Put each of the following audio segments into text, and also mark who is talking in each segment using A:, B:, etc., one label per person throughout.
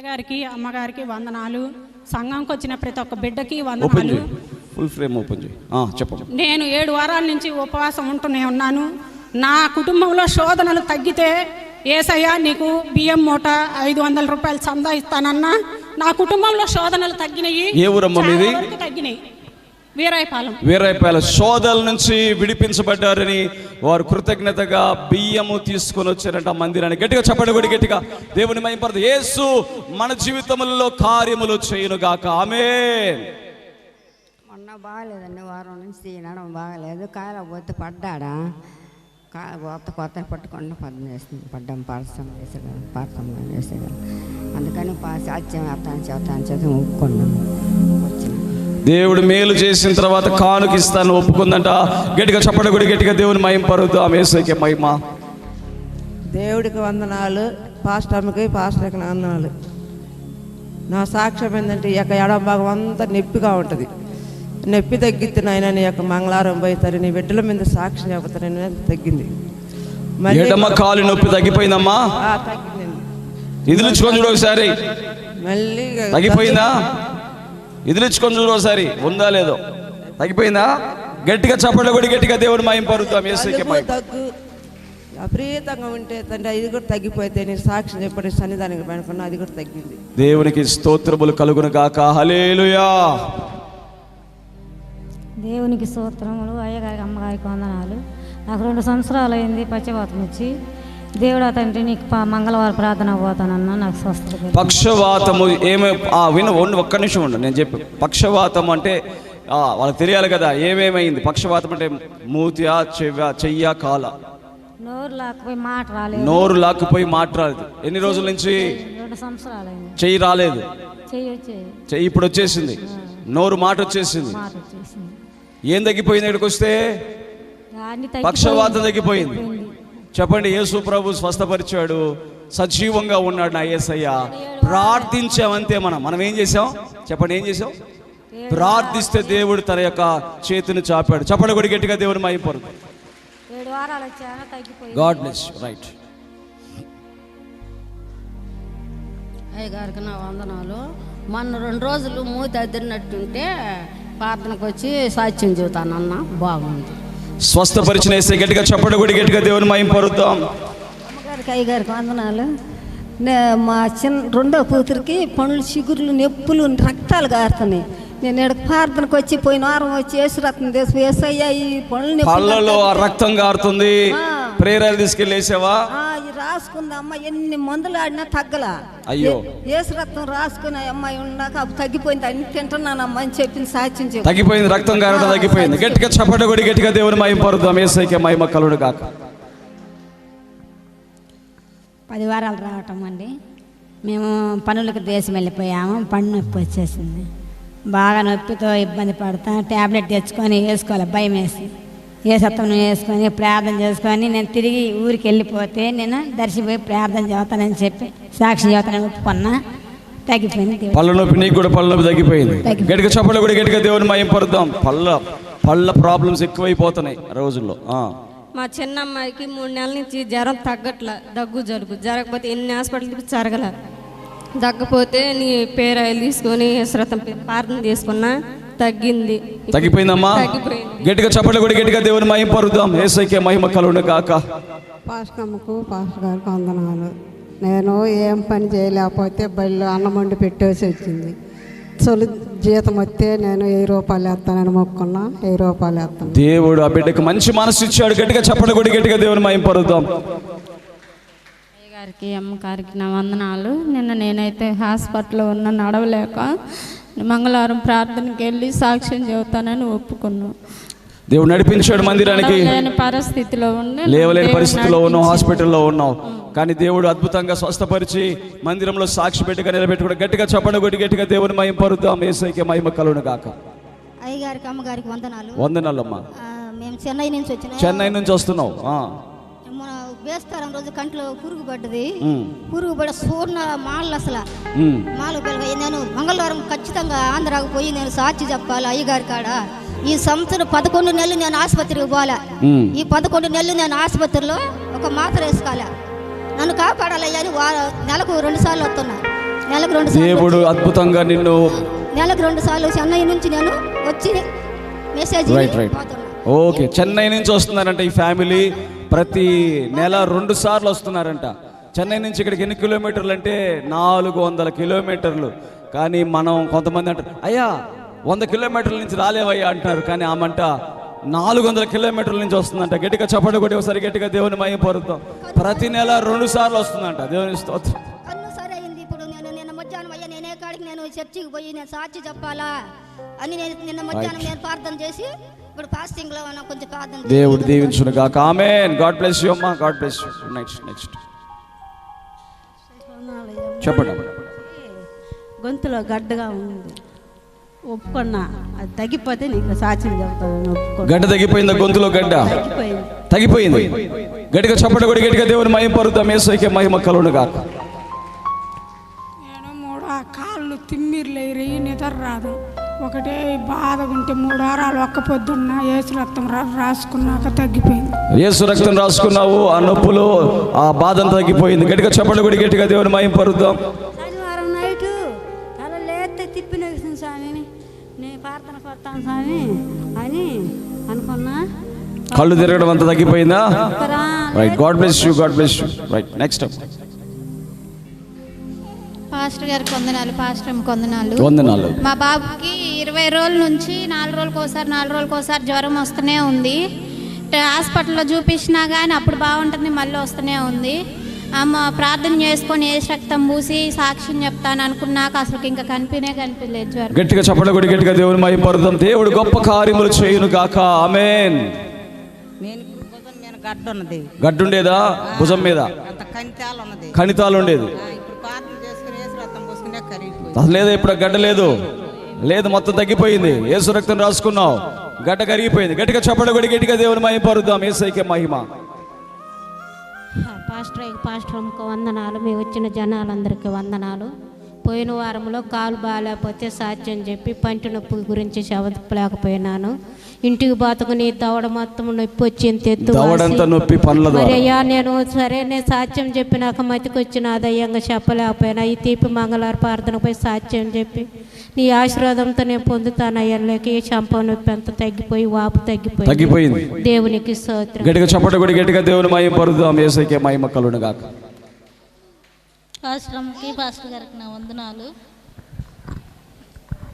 A: అయ్యగారికి అమ్మగారికి వందనాలు. సంఘంకి వచ్చిన ప్రతి ఒక్క బిడ్డకి వందనాలు.
B: ఫుల్ ఫ్రేమ్ ఓపెన్ చేయి. చెప్పండి.
A: నేను 7 వారాల నుంచి ఉపవాసం ఉంటూనే ఉన్నాను. నా కుటుంబంలో శోధనలు తగ్గితే ఏసయ్యా నీకు బియ్యం మూట 500 రూపాయలు చందా ఇస్తానన్నా. నా కుటుంబంలో శోధనలు తగ్గినాయి.
B: ఏ ఊరమ్మ మీది?
A: తగ్గినాయి. వీరాయపాలెం.
B: శోధనల నుంచి విడిపించబడ్డారని వారు కృతజ్ఞతగా బియ్యము తీసుకొని వచ్చారంట మందిరాన్ని. గట్టిగా చెప్పండి కూడా గట్టిగా. దేవుని మహిమపరచు. యేసు మన జీవితంలో కార్యములు చేయునుగాక. ఆమేన్.
C: మొన్న బాగాలేదండి, వారం నుంచి తినడం బాగాలేదు. కాయలపోతే పడ్డాడా, కొత్త పట్టుకుండా పడ్డాం. పార్సం వేసేదా అందుకని సాధ్యం చేస్తాను చేత ఒప్పుకున్నాను.
B: దేవుడు మేలు చేసిన తర్వాత కానుక ఇస్తాను ఒప్పుకుందంట. గట్టిగా చెప్పండి కూడా గట్టిగా. దేవుని మహిమపరచు. ఆమేసకే మహిమ.
D: దేవుడికి వందనాలు, పాస్టర్కి వందనాలు. నా సాక్ష్యం ఏంటంటే ఈ యొక్క ఎడం భాగం అంతా నొప్పిగా ఉంటుంది. నొప్పి తగ్గిద్ది నాయన, నీ యొక్క మంగళవారం పోయితారు, నీ బిడ్డల మీద సాక్ష్యం చెబుతారని తగ్గింది.
B: ఎడమ కాలు నొప్పి తగ్గిపోయిందమ్మా?
D: తగ్గిందండి.
B: ఇదిలించుకొని చూడు ఒకసారి.
D: మళ్ళీ
B: తగ్గిపోయిందా? ఇదిలించుకొని చూడు ఒకసారి, ఉందా లేదో. తగ్గిపోయిందా? గట్టిగా చెప్పండి కూడా గట్టిగా. దేవుని మహిమపరుద్దాం.
D: దగ్గు విపరీతంగా ఉంటే తండ్రి ఇది కూడా తగ్గిపోతే నేను సాక్ష్యం చెప్పండి సన్నిధానికి పెట్టుకున్నా, అది కూడా తగ్గింది.
B: దేవునికి స్తోత్రములు కలుగును గాక. హల్లెలూయా.
E: దేవునికి స్తోత్రములు. అయ్యగారికి అమ్మగారికి వందనాలు. నాకు 2 సంవత్సరాలు అయింది పక్షవాతం వచ్చి. దేవుడు తండ్రి నీకు మంగళవారం ప్రార్థన పోతానన్నా, నాకు స్వస్థత.
B: పక్షవాతము ఏమే ఒక్క నిమిషం ఉండు, నేను చెప్పి. పక్షవాతం అంటే వాళ్ళకి తెలియాలి కదా ఏమేమైంది. పక్షవాతం అంటే మూతియా, చెయ్య, కాల?
E: నోరు లాక్కుపోయి మాట రాలేదు.
B: నోరు లాక్కుపోయి మాట రాలేదు. ఎన్ని రోజుల నుంచి?
E: 2 సంవత్సరాలు అయింది.
B: చెయ్యి రాలేదు. చెయ్యి ఇప్పుడు వచ్చేసింది. నోరు మాట వచ్చేసింది. ఏం తగ్గిపోయింది? ఇక్కడికి వస్తే పక్షవాతం తగ్గిపోయింది. చెప్పండి. యేసు ప్రభు స్వస్థపరిచాడు, సజీవంగా ఉన్నాడు నా యేసయ్య. ప్రార్థించామంతే. మనం ఏం చేసాం చెప్పండి? ఏం చేసాం? ప్రార్థిస్తే దేవుడు తన యొక్క చేతిని చాపాడు. చెప్పండి కూడా గట్టిగా. దేవుని మహిమపరచు.
E: 7 వారాలు వచ్చాను, తగ్గిపోయింది.
B: God bless. రైట్.
C: అయ్యగారికి నా వందనాలు. మొన్న 2 రోజులు మూతి అదిరినట్టుంటే ప్రార్థనకు వచ్చి సాక్ష్యం చెబుతానన్న, బాగుంది.
B: స్వస్థపరిచిన యేసే. గట్టిగా చెప్పండి కూడా గట్టిగా. దేవుని మహిమపరుద్దాం.
F: అమ్మగారికి అయ్యగారికి వందనాలు. మా రెండో కూతురికి పనులు, చిగుర్లు, నొప్పులు, రక్తాలు గారుతున్నాయి. నేను ఇక్కడ ప్రార్థనకు వచ్చి పోయిన వారం వచ్చి యేసురత్నం వేసయ్యా ఈ పనులు
B: పళ్ళలో రక్తం గారుతుంది. ప్రేరాలు తీసుకెళ్ళేసావా?
F: రాసుకుంది అమ్మ. ఎన్ని మందులు ఆడినా తగ్గలా.
B: అయ్యో.
F: యేసురత్నం రాసుకునే అమ్మాయి ఉన్నాక అప్పుడు తగ్గిపోయింది. అన్ని తింటున్నానమ్మా అని చెప్పింది సాక్ష్యం చెప్పి.
B: తగ్గిపోయింది. రక్తం గారడం తగ్గిపోయింది. గట్టిగా చెప్పండి కూడా గట్టిగా. దేవుని మహిమపరుద్దాం. యేసయ్యకే మహిమ కలుగును గాక.
E: 10 వారాలు రావటం అండి. మేము పనులకు దేశం వెళ్ళిపోయాము. పన్ను నొప్పి వచ్చేసింది. బాగా నొప్పితో ఇబ్బంది పడతా. ట్యాబ్లెట్ తెచ్చుకొని వేసుకోవాలి, భయం వేసి వేసత్వం వేసుకొని ప్రార్థన చేసుకొని నేను తిరిగి ఊరికి వెళ్ళిపోతే నేను దర్శిపోయి ప్రార్థన చేస్తానని చెప్పి సాక్షి చేస్తానని ఒప్పుకున్నా. తగ్గిపోయింది.
B: పళ్ళ నొప్పి నీకు కూడా పళ్ళ నొప్పి తగ్గిపోయింది. గట్టిగా చెప్పండి కూడా గట్టిగా. దేవుని మహిమపరుద్దాం. పళ్ళ ప్రాబ్లమ్స్ ఎక్కువైపోతున్నాయి రోజుల్లో.
G: మా చిన్న అమ్మాయికి 3 నెలల నుంచి జ్వరం తగ్గట్ల, దగ్గు జలుబు. జరగకపోతే ఎన్ని హాస్పిటల్కి జరగల. తగ్గపోతే నీ పేరాయిలు తీసుకొని యేసురత్నం ప్రార్థన చేసుకున్నా, తగ్గింది.
B: తగ్గిపోయిందమ్మా? గట్టిగా చెప్పండి కూడా గట్టిగా. దేవుని మహిమపరుద్దాం. యేసయ్యకే మహిమ కలుగును గాక.
H: పాస్టర్కు పాస్టర్ గారికి వందనాలు. నేను ఏం పని చేయలేకపోతే బళ్ళు అన్నం వండి పెట్టేసి వచ్చింది. చొలి జీతం వస్తే నేను 1000 రూపాయలు వేస్తానని మొక్కున్నా. 1000 రూపాయలు వేస్తాను.
B: దేవుడు ఆ బిడ్డకు మంచి మనసు ఇచ్చాడు. గట్టిగా చెప్పండి కూడా గట్టిగా. దేవుని మహిమపరుద్దాం.
G: అయ్యగారికి అమ్మగారికి నా వందనాలు. నిన్న నేనైతే హాస్పిటల్లో ఉన్న, నడవలేక మంగళవారం ప్రార్థనకి వెళ్ళి సాక్ష్యం చెబుతానని ఒప్పుకున్నాను.
B: దేవుడు నడిపించాడు మందిరానికి.
G: పరిస్థితిలో ఉండి
B: లేవలేని పరిస్థితిలో ఉన్నావు, హాస్పిటల్లో ఉన్నావు. కానీ దేవుడు అద్భుతంగా స్వస్థపరిచి మందిరంలో సాక్షి పెట్టుగా నిలబెట్టుకుని. గట్టిగా చెప్పండి కొట్టి గట్టిగా. దేవుని మహిమపరుద్దాం. యేసయ్యకే మహిమ కలుగును గాక.
F: అయ్యగారికి అమ్మగారికి వందనాలు.
B: వందనాలమ్మా.
F: మేము చెన్నై నుంచి వచ్చినాం.
B: చెన్నై నుంచి వస్తున్నావు.
F: మన బేస్తారం రోజు కంట్లో పురుగు పడ్డది. పురుగు పడ సూర్ణ మాలు అసలు మాలు పిల్లగా. నేను మంగళవారం ఖచ్చితంగా ఆంధ్రాకు పోయి నేను సాక్షి చెప్పాలి అయ్యగారి కాడ. ఈ సంవత్సరం 11 నెలలు నేను ఆసుపత్రికి పోలే. ఈ 11 నెలలు నేను ఆసుపత్రిలో ఒక మాత్ర వేసుకోలే. నన్ను కాపాడాలయ్యా అని నెలకు 2 సార్లు వస్తున్నా. నెలకు 2 సార్లు
B: దేవుడు అద్భుతంగా నిన్ను
F: నెలకు 2 సార్లు చెన్నై నుంచి నేను వచ్చి మెసేజ్
B: రైట్ ఓకే, చెన్నై నుంచి వస్తున్నారంట ఈ ఫ్యామిలీ. ప్రతి నెల 2 సార్లు వస్తున్నారంట. చెన్నై నుంచి ఇక్కడికి ఎన్ని కిలోమీటర్లు అంటే 400 కిలోమీటర్లు. కానీ మనం కొంతమంది అంటారు, అయ్యా 100 కిలోమీటర్ల నుంచి రాలేవయ్యా అంటున్నారు. కానీ ఆమంట 400 కిలోమీటర్ల నుంచి వస్తుందంట. గట్టిగా చప్పట్లు కొట్టి ఒకసారి గట్టిగా దేవుని మహిమపరుద్దాం. ప్రతి నెల 2 సార్లు వస్తుందంట. దేవుని స్తోత్రం.
F: కన్ను సరే అయింది. ఇప్పుడు నేను నిన్న మధ్యాహ్నం అయ్యా నేనే కాడికి నేను చర్చికి పోయి నేను సాక్షి చెప్పాలా అని నేను నిన్న మధ్యాహ్నం నేను ప్రార్థన చేసి ఇప్పుడు ఫాస్టింగ్ లో కొంచెం ప్రార్థన
B: దేవుడు దీవించును గాక. ఆమేన్. గాడ్ బ్లెస్ యు అమ్మా. God bless you. నెక్స్ట్ చెప్పండి.
I: గొంతులో గడ్డగా ఉంది, ఒప్పుకున్నా. అది తగ్గిపోతే నీకు సాక్ష్యం చెప్తాను. ఒప్పుకున్నా.
B: గడ్డ తగ్గిపోయిందా? గొంతులో గడ్డ తగ్గిపోయింది. గట్టిగా చప్పట కొడి గట్టిగా దేవుని మహిమ పరుద్దాం. యేసుకే మహిమ కలుగును గాక.
A: నేను 3 కాళ్ళు తిమ్మిర్లేరి నిద్ర రాదు. ఒకటే బాధగా ఉంటే 3 వారాలు ఒక్క పొద్దున్న యేసు రక్తం రాసుకున్నాక తగ్గిపోయింది.
B: యేసు రక్తం రాసుకున్నావు, ఆ నొప్పులు ఆ బాధ తగ్గిపోయింది. గట్టిగా చప్పట కొడి గట్టిగా దేవుని మహిమ పరుద్దాం.
E: శనివారం నైటు తల లేస్తే తిప్పినేసిన స్వామి, నేను ప్రార్థన కొడతాను స్వామి అని అనుకున్నా.
B: కళ్ళు తిరగడం అంతా తగ్గిపోయిందా? Right. God bless you. God bless you. Right. Next
J: pastor గారికి వందనాలు. పాస్టర్ వందనాలు.
B: వందనాలు.
J: మా బాబుకి 20 రోజుల నుంచి 4 రోజులకోసారి జ్వరం వస్తూనే ఉంది. హాస్పిటల్లో చూపించినా కానీ అప్పుడు బాగుంటుంది, మళ్ళీ వస్తూనే ఉంది. అమ్మ ప్రార్థన చేసుకొని ఏ రక్తం పూసి సాక్ష్యం చెప్తాను అనుకున్నాక అసలు ఇంకా కనిపించలేదు జ్వరం.
B: గట్టిగా చప్పట కొడి గట్టిగా దేవుని మహిమ పరుద్దాం. దేవుడు గొప్ప కార్యములు చేయును గాక. ఆమేన్. గడ్డుండేదా? భుజం మీద కణితాలు ఉండేది. అసలు లేదా? ఇప్పుడు గడ్డ లేదు, మొత్తం తగ్గిపోయింది. యేసు రక్తం రాసుకున్నావు, గడ్డ కరిగిపోయింది. గట్టిగా చప్పట కొడి గట్టిగా దేవుని మహిమ పరుద్దాం. యేసయ్యకే మహిమ.
C: పాస్టర్కి వందనాలు. మేము వచ్చిన జనాలందరికీ వందనాలు. పోయిన వారంలో కాలు బాగాలేకపోతే సాధ్యం చెప్పి పంటి నొప్పి గురించి చెప్పలేకపోయినాను. ఇంటికి బాతుకుని దవడ మొత్తం నొప్పి వచ్చి మరి అయ్యా నేను సాధ్యం చెప్పినాక మతికి వచ్చిన అదయ్యంగా చెప్పలేకపోయినా ఈ తీపి మంగళవారం ప్రార్థనపై సాధ్యం చెప్పి నీ ఆశీర్వాదంతో నేను పొందుతానయ్యా. లేక ఈ చంప నొప్పి అంతా తగ్గిపోయి వాపు తగ్గిపోయింది. దేవునికి స్తోత్రం.
B: గట్టిగా చప్పట కొడి గట్టిగా దేవుని మహిమ పరుద్దాం. యేసయ్యకే మహిమ కలుగును గాక.
J: పాస్టర్ గారికి నా వందనాలు.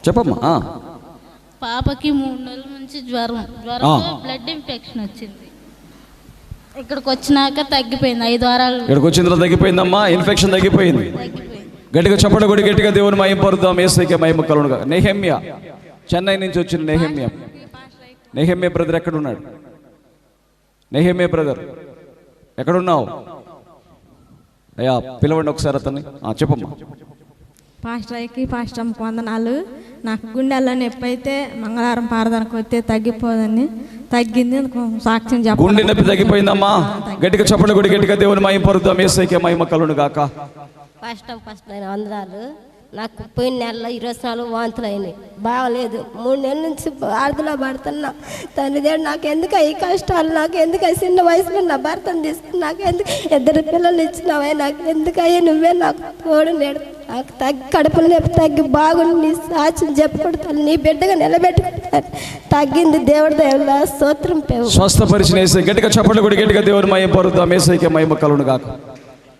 B: చెప్పమ్మా.
J: పాపకి 3 నెలల నుంచి జ్వరం బ్లడ్ ఇన్ఫెక్షన్ వచ్చింది. ఇక్కడికి వచ్చినాక తగ్గిపోయింది. 5 వారాలు
B: ఇక్కడికి వచ్చిన తర్వాత తగ్గిపోయిందమ్మా. ఇన్ఫెక్షన్ తగ్గిపోయింది. గట్టిగా చప్పట కొడి గట్టిగా దేవుని మహిమ పరుద్దాం. యేసయ్యకే మహిమ కలుగును గాక. నెహెమ్యా, చెన్నై నుంచి వచ్చిన నెహెమ్యా బ్రదర్ ఎక్కడున్నాడు? నెహెమ్యా బ్రదర్ ఎక్కడున్నావు? అయ్యా పిలవండి ఒకసారి అతన్ని. చెప్పమ్మా.
G: పాస్టర్కి పాస్టర్కి వందనాలు. నాకు గుండెల్లో నొప్పి అయితే మంగళవారం ప్రార్థనకు వస్తే తగ్గిపోదని తగ్గింది. సాక్ష్యం చెప్పండి.
B: గుండె నొప్పి తగ్గిపోయిందమ్మా. గట్టిగా చప్పట కొడి గట్టిగా దేవుని మహిమ పరుద్దాం. యేసయ్యకే మహిమ కలుగును గాక.
C: పాస్టర్ వందనాలు. నాకు పోయిన నెలలో 24 వాంతులు అయినాయి, బాగలేదు. 3 నెలల నుంచి ప్రార్థన పడుతున్నా. తండ్రి నాకు ఎందుకు ఈ కష్టాలు, నాకు ఎందుకు చిన్న వయసులో నా భర్తను తీసుకుని నాకు ఎందుకు 2 పిల్లలు ఇచ్చినావే, నాకు ఎందుకయ్యా నువ్వే నాకు తోడు నేడు. నాకు కడుపులు నొప్పి తగ్గి బాగుండి నీ సాక్ష్యం చెప్పుకుంటాను, నీ బిడ్డగా నిలబెట్టుకుంటాను. తగ్గింది. దేవుడి దేవుళ్ళ స్తోత్రం.
B: స్వస్థపరిచిన యేసయ్య. గట్టిగా చప్పట్లు కొడి గట్టిగా దేవుని మహిమ పరుద్దాం. యేసయ్యకే మహిమ కలుగును గాక.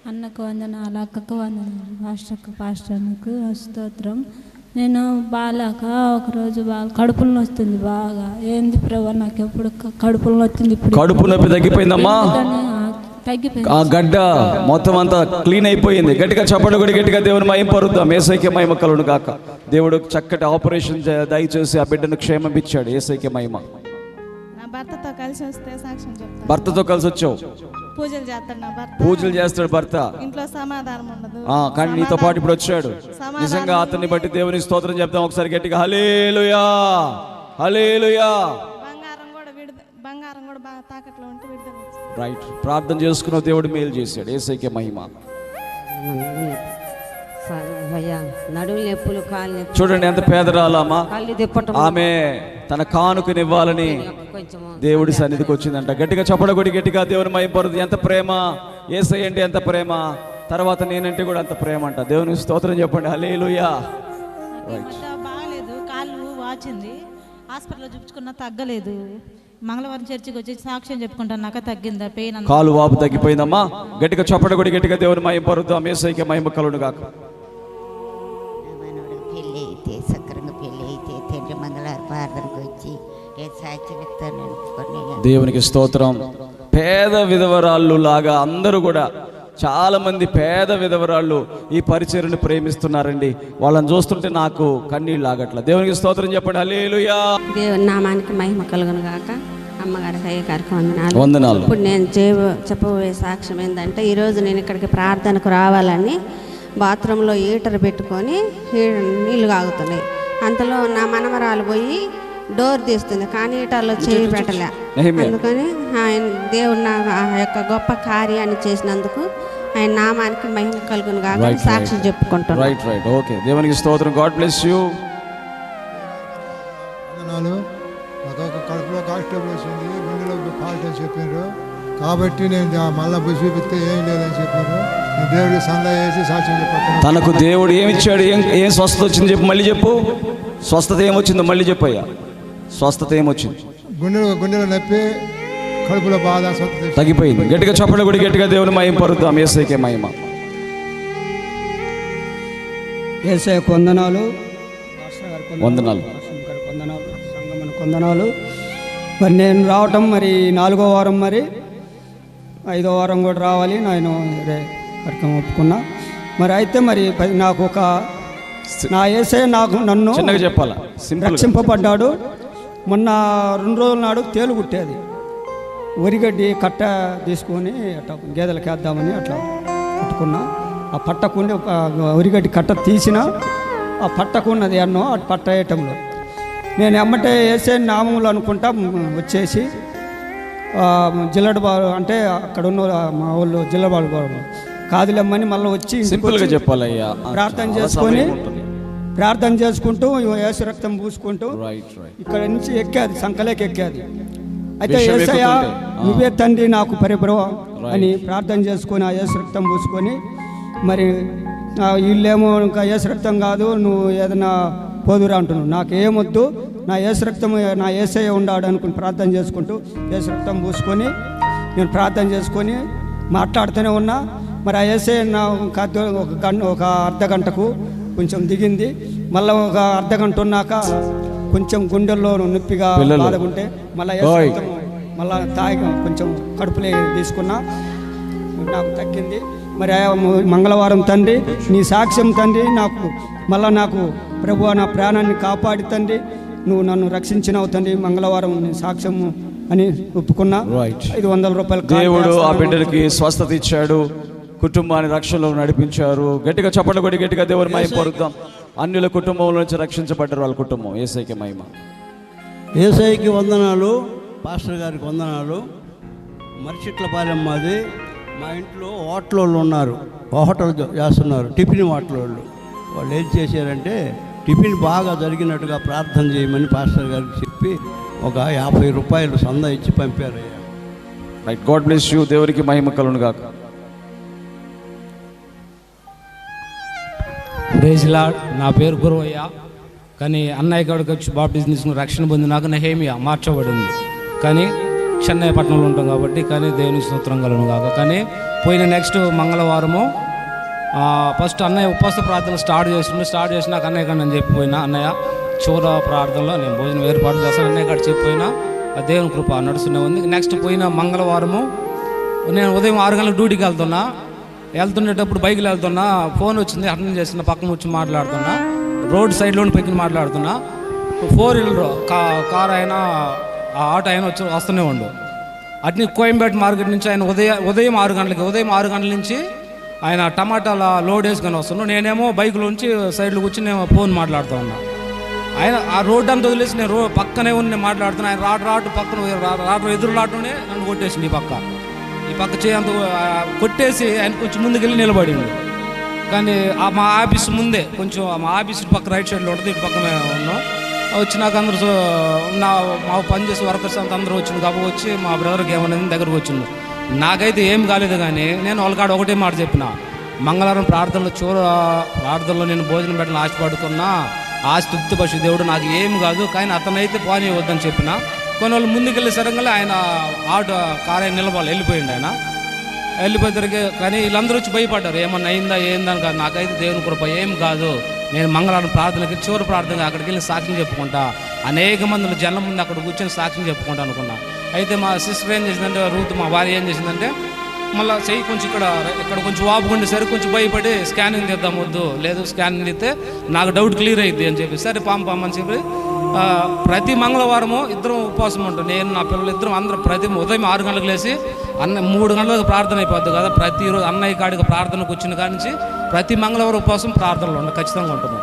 K: అన్నకు వందనాలు, అక్కకు వందనాలు, పాస్టర్కు స్తోత్రం. నేను బాగాలేక ఒకరోజు బాగా కడుపులో వస్తుంది. బాగా ఏంది ప్రభు నాకు ఎప్పుడు కడుపులో వచ్చింది. ఇప్పుడు
B: కడుపు నొప్పి తగ్గిపోయిందమ్మా.
K: తగ్గిపోయింది.
B: ఆ గడ్డ మొత్తం అంతా క్లీన్ అయిపోయింది. గట్టిగా చప్పట్లు కొడి గట్టిగా దేవుని మహిమ పరుద్దాం. యేసయ్యకే మహిమ కలుగును గాక. దేవుడు చక్కటి ఆపరేషన్ దయచేసి ఆ బిడ్డను క్షేమం ఇచ్చాడు. యేసయ్యకే మహిమ.
G: నా భర్తతో కలిసి వస్తే సాక్ష్యం చెప్తాను.
B: భర్తతో కలిసి వచ్చావు.
G: పూజలు చేస్తాడు నా భర్త.
B: పూజలు చేస్తాడు భర్త.
G: ఇంట్లో సమాధానం ఉండదు.
B: కానీ నీతో పాటు ఇప్పుడు వచ్చాడు. నిజంగా అతన్ని బట్టి దేవుని స్తోత్రం చెప్తాం ఒకసారి గట్టిగా. హల్లెలూయా, హల్లెలూయా.
G: బంగారం కూడా బాగా తాకట్లో ఉంటే విడుదల.
B: రైట్. ప్రార్థన చేసుకున్న దేవుడు మేలు చేశాడు. యేసయ్యకే మహిమ.
D: నడుము నొప్పులు, కాళ్ళు నొప్పులు.
B: చూడండి ఎంత పేదరాలమ్మా. ఆమె తన కానుకనివ్వాలని దేవుడి సన్నిధికి వచ్చిందంట. గట్టిగా చప్పడ కొడి గట్టిగా దేవుని మహిమ పరుద్దాం. ఎంత ప్రేమ యేసయ్య అంటే, ఎంత ప్రేమ. తర్వాత నేనంటే కూడా అంత ప్రేమ అంట. దేవునికి స్తోత్రం చెప్పండి. హల్లెలూయా.
L: బాగలేదు, కాళ్ళు వాచింది, హాస్పిటల్లో చూపించుకున్నా తగ్గలేదు. మంగళవారం చర్చికి వచ్చి సాక్ష్యం చెప్పుకుంటాను, తగ్గిందా పెయిన్?
B: కాలు వాపు తగ్గిపోయిందమ్మా. గట్టిగా చప్పట కొడి, గట్టిగా దేవుని మహిమ పరుద్దాం. యేసయ్యకి మహిమ కలుగును గాక.
M: పెళ్ళి అయితే సక్రంగా పెళ్ళి అయితే తండ్రి మంగళవారం ప్రార్థనకు వచ్చి సాక్ష్యం చెప్తాను.
B: దేవునికి స్తోత్రం. పేద విధవరాళ్ళు లాగా అందరూ కూడా చాలా మంది పేద విధవరాళ్ళు ఈ పరిచర్యను ప్రేమిస్తున్నారండి. వాళ్ళని చూస్తుంటే నాకు కన్నీళ్ళు ఆగట్ల. దేవునికి స్తోత్రం చెప్పండి. హల్లెలూయా.
C: దేవుని నామానికి మహిమ కలుగును గాక. అమ్మగారికి అయ్యగారికి
B: వందనాలు.
C: ఇప్పుడు నేను చెప్పబోయే సాక్ష్యం ఏంటంటే, ఈరోజు నేను ఇక్కడికి ప్రార్థనకు రావాలని బాత్రూంలో హీటర్ పెట్టుకొని నీళ్ళు కాగుతున్నాయి. అంతలో నా మనమరాలు పోయి డోర్ తీస్తుంది, కానీ హీటర్లో చేయి పెట్టలే. అందుకని ఆయన దేవుడు నా యొక్క గొప్ప కార్యాన్ని చేసినందుకు ఆయన నామానికి మహిమ కలుగును గాక సాక్షి చెప్పుకుంటాను.
B: Right right okay. దేవునికి స్తోత్రం. God bless you.
N: నాకు కడుపులో కానిస్టేబుల్ వచ్చింది, గుండెలో ఫాల్ట్ అని చెప్పారు. కాబట్టి నేను మళ్ళీ చూపిస్తే ఏం లేదని చెప్పారు. దేవుడికి సందా వేసి సాక్ష్యం చెప్పాను.
B: తనకు దేవుడు ఏమిచ్చాడు, ఏం స్వస్థత వచ్చింది చెప్పు, మళ్ళీ చెప్పు. స్వస్థత ఏమొచ్చిందో మళ్ళీ చెప్పయ్యా. స్వస్థత ఏమొచ్చింది?
N: గుండెలో నొప్పి, కడుపులో బాధ, స్వస్థత
B: తగ్గిపోయింది. గట్టిగా చప్పట్లు కూడా గట్టిగా దేవుని మహిమ పరుద్దాం. యేసయ్యకే మహిమ.
O: యేసయ్యకు వందనాలు.
B: వందనాలు.
O: వందనాలు. సంగమనకు వందనాలు. మరి నేను రావటం మరి 4వ వారం, మరి 5వ వారం కూడా రావాలి. నేను కార్యక్రమం ఒప్పుకున్నా. మరి అయితే మరి నాకు ఒక నా యేసయ్య నన్ను
B: చిన్నగా చెప్పాలా,
O: రక్షింపబడ్డాడు. మొన్న 2 రోజుల నాడు తేలు కుట్టేది, వరిగడ్డి కట్ట తీసుకొని అట్లా గేదెలకు వేద్దామని అట్లా పట్టుకున్నా. ఆ పట్టకుండి వరిగడ్డి కట్ట తీసిన ఆ పట్టకున్నది అన్నో అటు పట్ట వేయటంలో నేను ఎమ్మటే వేసే నామములు అనుకుంటా వచ్చేసి జిల్లడబాబు అంటే అక్కడ ఉన్న మా వాళ్ళు జిల్లబాబు కాదులమ్మని మళ్ళీ వచ్చి
B: సింపుల్గా చెప్పాలయ్యా.
O: ప్రార్థన చేసుకుంటూ యేసు రక్తం పూసుకుంటూ ఇక్కడ నుంచి ఎక్కేది, సంకలేకి ఎక్కేది. అయితే యేసయ్య నువ్వే తండ్రి నాకు పరిబ్రవ అని ప్రార్థన చేసుకొని ఆ యేసు రక్తం పూసుకొని, మరి వీళ్ళేమో ఇంకా యేసు రక్తం కాదు, నువ్వు ఏదైనా పోదురా అంటున్నావు. నాకు ఏమొద్దు, నా యేసు రక్తం నా యేసయ్య ఉండాడు అనుకుని ప్రార్థన చేసుకుంటూ యేసు రక్తం పూసుకొని నేను ప్రార్థన చేసుకొని మాట్లాడుతూనే ఉన్నా. మరి ఆ యేసయ్య నా ఒక అర్ధ గంటకు కొంచెం దిగింది. మళ్ళీ ఒక అర్ధ గంట ఉన్నాక కొంచెం గుండెల్లో నొప్పిగా బాధకుంటే మళ్ళీ మళ్ళీ తాగి కొంచెం కడుపులే తీసుకున్నా, నాకు తగ్గింది. మరి మంగళవారం తండ్రి నీ సాక్ష్యం తండ్రి, నాకు ప్రభువా నా ప్రాణాన్ని కాపాడి తండ్రి, నువ్వు నన్ను రక్షించినావు తండ్రి. మంగళవారం నీ సాక్ష్యము అని ఒప్పుకున్నా. 500 రూపాయలు
B: దేవుడు ఆ బిడ్డలకి స్వస్థత ఇచ్చాడు, కుటుంబాన్ని రక్షణలో నడిపించారు. గట్టిగా చప్పట్లు కొట్టి గట్టిగా దేవుని మహిమ పరుద్దాం. అన్యుల కుటుంబంలో నుంచి రక్షించబడ్డారు వాళ్ళ కుటుంబం. యేసయ్యకి మహిమ.
P: యేసయ్యకి వందనాలు. పాస్టర్ గారికి వందనాలు. మరిచిట్లపాలెం మాది. మా ఇంట్లో హోటల్ వాళ్ళు ఉన్నారు, హోటల్ చేస్తున్నారు, టిఫిన్ హోటల్ వాళ్ళు. వాళ్ళు ఏం చేశారంటే టిఫిన్ బాగా జరిగినట్టుగా ప్రార్థన చేయమని పాస్టర్ గారికి చెప్పి ఒక 50 రూపాయలు సందా ఇచ్చి పంపారయ్యా.
B: రైట్. God bless you. దేవునికి మహిమ కలుగును గాక.
Q: Praise Lord. నా పేరు గురవయ్య. కానీ అన్నయ్య గడికి వచ్చి బాప్టిజం తీసుకుని రక్షణ పొంది నాకు నెహేమియా మార్చబడింది. కానీ చెన్నై పట్టణంలో ఉంటాం కాబట్టి, కానీ దేవుని స్తోత్రం కలుగును కాక. కానీ పోయిన నెక్స్ట్ మంగళవారము ఫస్ట్ అన్నయ్య ఉపవాస ప్రార్థన స్టార్ట్ చేసినాక అన్నయ్య కాడ నేను చెప్పిపోయినా, అన్నయ్య చివరి ప్రార్థనలో నేను భోజనం ఏర్పాటు చేస్తాను, అన్నయ్య కాడ చెప్పిపోయినా దేవుని కృప నడుస్తూనే ఉంది. నెక్స్ట్ పోయిన మంగళవారము నేను ఉదయం 6 గంటలకు డ్యూటీకి వెళ్తుండేటప్పుడు బైక్లో వెళ్తున్నా, ఫోన్ వచ్చింది, అటెండ్ చేస్తున్నా, పక్కన వచ్చి మాట్లాడుతున్నా, రోడ్ సైడ్లోని పెక్కిన మాట్లాడుతున్నా. 4 వీలర్ కార్ అయినా ఆటో అయినా వస్తూనే ఉండు. అట్ని కోయంబేట మార్కెట్ నుంచి ఆయన ఉదయం 6 గంటల నుంచి ఆయన టమాటాల లోడ్ వేసుకొని వస్తున్నాడు. నేనేమో బైక్లోంచి సైడ్లో కూర్చొని నేను ఫోన్ మాట్లాడుతూ ఉన్నా. ఆయన ఆ రోడ్డు అంతా వదిలేసి నేను పక్కనే ఉండి మాట్లాడుతున్నా. ఆయన రాటు పక్కన ఎదురు లాటనే నన్ను కొట్టేసింది. ఈ పక్క చేయంత కొట్టేసి ఆయన కొంచెం ముందుకెళ్ళి నిలబడింది. కానీ మా ఆఫీస్ ముందే కొంచెం మా ఆఫీస్ పక్క రైట్ సైడ్లో ఉంటుంది, ఇటు పక్కనే ఉన్నాం. వచ్చినాక అందరూ మా పనిచేసే వర్కర్స్ అంతా అందరూ వచ్చింది కాబట్టి వచ్చి మా బ్రదర్కి ఏమన్నా దగ్గరకు వచ్చింది. నాకైతే ఏం కాలేదు. కానీ నేను వాళ్ళకాడ ఒకటే మాట చెప్పిన, మంగళవారం ప్రార్థనలో నేను భోజనం పెట్టాలని ఆశపడుకున్నా ఆశ తృప్తిపరిచే దేవుడు నాకు ఏమి కాదు, కానీ అతనైతే పోనీ వద్దని చెప్పిన. కొన్ని వాళ్ళు ముందుకెళ్ళే సరంగా ఆయన ఆటో కారు నిలబడాలి, వెళ్ళిపోయింది ఆయన. వెళ్ళిపోయేసరికి కానీ వీళ్ళందరూ వచ్చి భయపడ్డారు, ఏమన్నా అయిందా ఏందని కాదు. నాకైతే దేవుని కృప ఏం కాదు, నేను మంగళవారం ప్రార్థనకి చివరి ప్రార్థనగా అక్కడికి వెళ్ళి సాక్ష్యం చెప్పుకుంటా, అనేక మంది జనం ముందు అక్కడ కూర్చొని సాక్ష్యం చెప్పుకుంటా అనుకున్నా. అయితే మా సిస్టర్ ఏం చేసిందంటే, రూత్ మా భార్య ఏం చేసిందంటే, మళ్ళీ చెయ్యి కొంచెం ఇక్కడ కొంచెం వాపుకుండేసరికి కొంచెం భయపడి స్కానింగ్ తీద్దాం, వద్దు లేదు స్కానింగ్ తీస్తే నాకు డౌట్ క్లియర్ అయ్యిద్ది అని చెప్పి, సరే పామని చెప్పి ప్రతి మంగళవారము ఇద్దరం ఉపవాసం ఉంటాం. నేను నా పిల్లలు ఇద్దరం అందరం ప్రతి ఉదయం 6 గంటలకు లేచి 3 గంటలకు ప్రార్థన అయిపోద్ది కదా, ప్రతిరోజు అన్నయ్య కాడికి ప్రార్థనకు వచ్చిన కాడి నుంచి ప్రతి మంగళవారం ఉపవాసం ప్రార్థనలో ఉండి ఖచ్చితంగా ఉంటాము.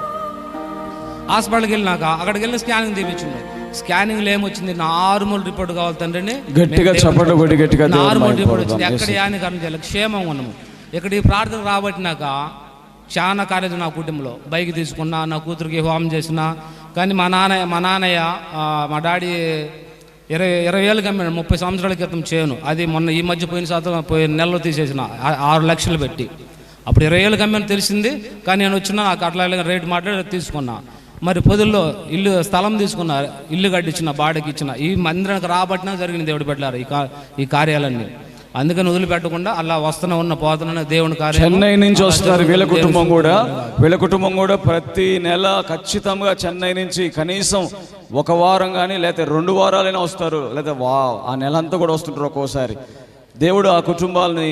Q: హాస్పిటల్కి వెళ్ళినాక అక్కడికి వెళ్ళి స్కానింగ్ తీపించింది. స్కానింగ్లో ఏమొచ్చింది, నార్మల్ రిపోర్ట్ కావాలి తండ్రిని, నార్మల్ రిపోర్ట్ వచ్చింది. ఎక్కడ యానికరణ చేయాలి, క్షేమంగా ఉన్నాము. ఇక్కడ ఈ ప్రార్థన రాబట్టినాక చాలా కార్యాలు నా కుటుంబంలో బైక్ తీసుకున్నా, నా కూతురికి హోమం చేసిన. కానీ మా నాన్నయ్య మా డాడీ 20 ఏళ్ళకి అమ్మాడు, 30 సంవత్సరాల క్రితం చేయను. అది మొన్న ఈ మధ్య పోయిన నెలలో తీసేసిన 6 లక్షలు పెట్టి. అప్పుడు 20 ఏళ్ళకి అమ్మాను తెలిసింది, కానీ నేను వచ్చినా నాకు అట్లా రేటు మాట్లాడి తీసుకున్నా. మరి పొదుల్లో స్థలం తీసుకున్నా, ఇల్లు కట్టించిన, బాడీకి ఇచ్చిన. ఈ మందిరానికి రాబట్టినా జరిగిన దేవుడు పెట్టారు ఈ కార్యాలన్నీ. అందుకని వదిలిపెట్టకుండా అలా వస్తున్నా ఉన్న పోతున్న దేవుని కార్యం.
B: చెన్నై నుంచి వస్తారు వీళ్ళ కుటుంబం కూడా ప్రతి నెల ఖచ్చితంగా చెన్నై నుంచి కనీసం 1 వారం కానీ లేకపోతే 2 వారాలైనా వస్తారు, లేదా ఆ నెల అంతా కూడా వస్తుంటారు ఒక్కోసారి. దేవుడు ఆ కుటుంబాలని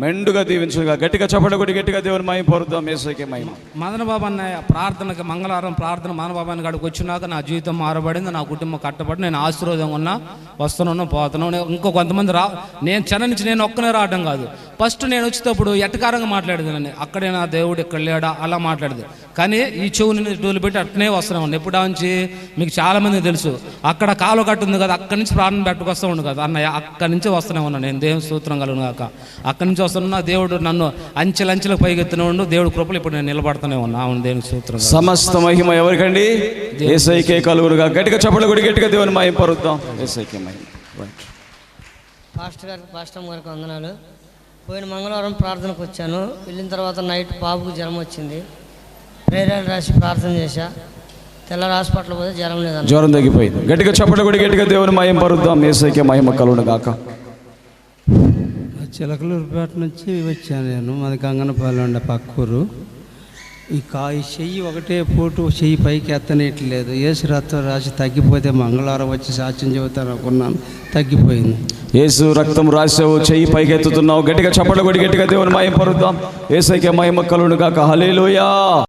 B: మెండుగా దీవించుగా. గట్టిగా చెప్పండి, గట్టిగా దేవుని మహిమ పొందుదాం, యేసుకే మహిమ.
Q: మదన బాబు అన్నయ్య ప్రార్థనకి మంగళవారం ప్రార్థన మదన బాబు అన్న కాడికి వచ్చినాక నా జీవితం మారబడింది, నా కుటుంబం కట్టబడి నేను ఆశీర్వాదంగా ఉన్నా, వస్తున్నాను పోతున్నాను. ఇంకో కొంతమంది నేను చెన్నై నుంచి నేను ఒక్కనే రావడం కాదు, ఫస్ట్ నేను వచ్చేటప్పుడు ఎట్టకారంగా మాట్లాడేదాన్ని, అక్కడే నా దేవుడు ఇక్కడ లేడా అలా మాట్లాడేది. కానీ ఈ చెవుని టూలు పెట్టి అట్నే వస్తూనే ఉన్నాను. ఎప్పుడు నుంచి మీకు చాలామందికి తెలుసు, అక్కడ కాలువ కట్టు ఉంది కదా, అక్కడి నుంచి ప్రార్థన పెట్టుకొస్తూ ఉండు కదా అన్నయ్య, అక్కడి నుంచి వస్తూనే ఉన్నాను నేను. దేవుని స్తోత్రం కలుగును గాక. అక్కడి నుంచి వస్తున్నా, దేవుడు నన్ను అంచెలంచెలకు పైకెత్తునే ఉండు, దేవుడు కృపలు ఇప్పుడు నేను నిలబడుతూనే ఉన్నా. అవును, దేవునికి స్తోత్రం.
B: సమస్త మహిమ ఎవరికండి? యేసయ్యకే కలుగునుగా. గట్టిగా చెప్పండి, గట్టిగా దేవుని మహిమ పొందుదాం, యేసయ్యకే మహిమ.
R: పాస్టర్ గారికి వందనాలు. పోయిన మంగళవారం ప్రార్థనకు వచ్చాను. వెళ్ళిన తర్వాత నైట్ బాబుకు జ్వరం వచ్చింది, ప్రేరాలు రాసి ప్రార్థన చేశా. తెల్లారి హాస్పిటల్ పోతే జ్వరం
B: తగ్గిపోయింది. గట్టిగా చెప్పండి, గట్టిగా దేవుని మహిమ పొందుదాం, యేసయ్యకే మహిమ కలుగును గాక.
P: చిలకలూరుపేట నుంచి వచ్చాను నేను, మాది గంగనపల్లి ఉండే పక్కూరు. ఈ చెయ్యి ఒకటే పోటు, చెయ్యి పైకి ఎత్తనేయట్లేదు. యేసు రక్తం రాసి తగ్గిపోతే మంగళవారం వచ్చి సాక్ష్యం చెబుతాను అనుకున్నాను, తగ్గిపోయింది.
B: యేసు రక్తం రాసావు, చెయ్యి పైకి ఎత్తుతున్నావు. గట్టిగా చెప్పండి, గట్టిగా దేవుని మహిమ పొందుదాం, యేసయ్యకే మహిమ కలుగును గాక. హల్లెలూయా.